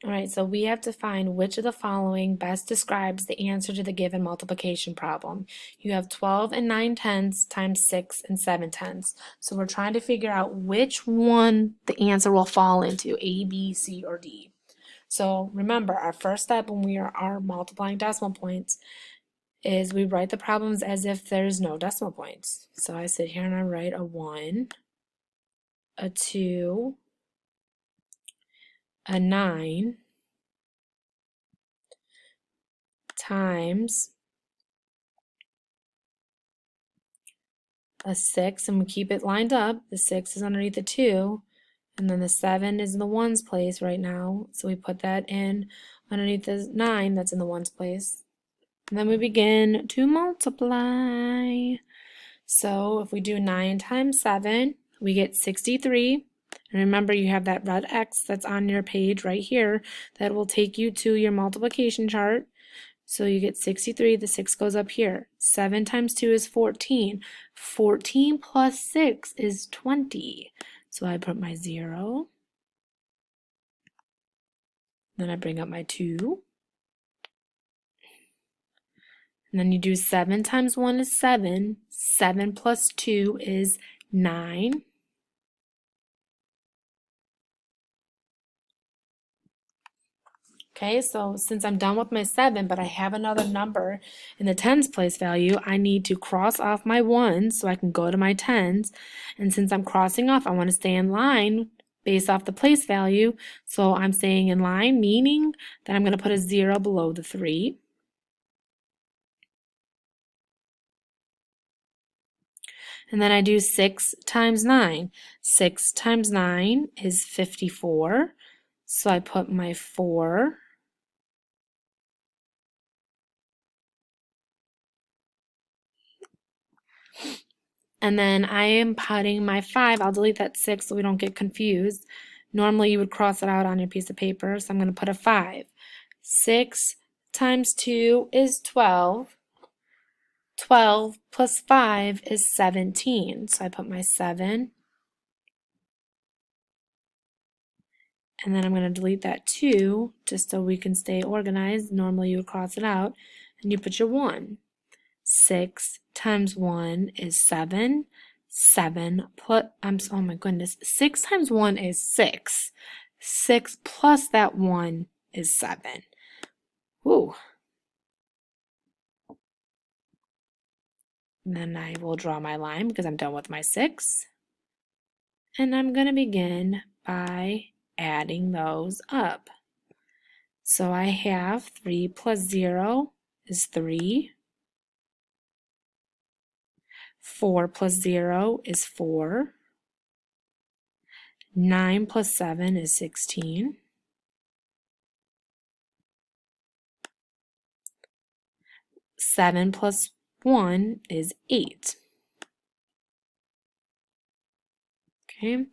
All right, so we have to find which of the following best describes the answer to the given multiplication problem. You have 12 and 9/10 times 6 and 7/10. So we're trying to figure out which one the answer will fall into, A, B, C, or D. So remember, our first step when we are multiplying decimal points is we write the problems as if there's no decimal points. So I sit here and I write a 1, a 2, a 9 times a 6, and we keep it lined up. The 6 is underneath the 2, and then the 7 is in the 1's place right now. So we put that in underneath the 9 that's in the 1's place. And then we begin to multiply. So if we do 9 times 7, we get 63. And remember, you have that red X that's on your page right here that will take you to your multiplication chart. So you get 63, the 6 goes up here. 7 times 2 is 14. 14 plus 6 is 20. So I put my 0. Then I bring up my 2. And then you do 7 times 1 is 7. 7 plus 2 is 9. Okay, so since I'm done with my 7, but I have another number in the tens place value, I need to cross off my 1s so I can go to my tens. And since I'm crossing off, I want to stay in line based off the place value. So I'm staying in line, meaning that I'm going to put a 0 below the 3. And then I do 6 times 9. 6 times 9 is 54. So I put my 4. And then I am putting my 5. I'll delete that 6 so we don't get confused. Normally you would cross it out on your piece of paper, so I'm going to put a 5. 6 times 2 is 12. 12 plus 5 is 17. So I put my 7. And then I'm going to delete that 2 just so we can stay organized. Normally you would cross it out. And you put your 1. 6 times 1 is 7. 7 plus, oh my goodness, 6 times 1 is 6. 6 plus that 1 is 7. Woo. And then I will draw my line because I'm done with my 6. And I'm going to begin by adding those up. So I have 3 plus 0 is 3. 4 plus 0 is 4. 9 plus 7 is 16. 7 plus 1 is 8. Okay,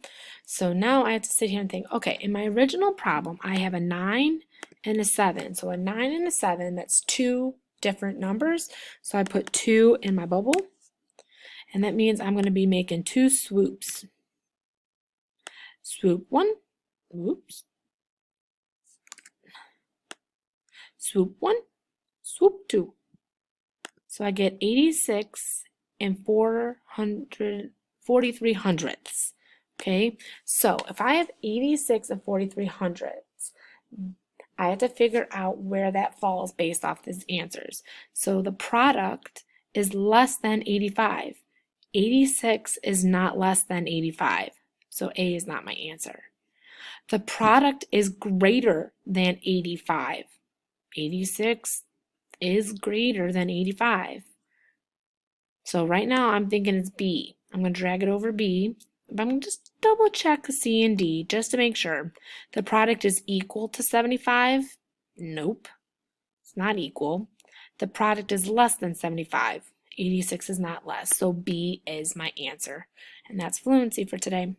so now I have to sit here and think, okay, in my original problem, I have a 9 and a 7. So a 9 and a 7, that's two different numbers. So I put 2 in my bubble. And that means I'm going to be making 2 swoops. Swoop 1, whoops. Swoop 1, swoop 2. So I get 86 and 43 hundredths. Okay, so if I have 86 and 43 hundredths, I have to figure out where that falls based off these answers. So the product is less than 85. 86 is not less than 85. So A is not my answer. The product is greater than 85. 86 is greater than 85. So right now I'm thinking it's B. I'm going to drag it over B. But I'm going to just double check C and D just to make sure. The product is equal to 75? Nope. It's not equal. The product is less than 75. 86 is not less. So B is my answer. And that's fluency for today.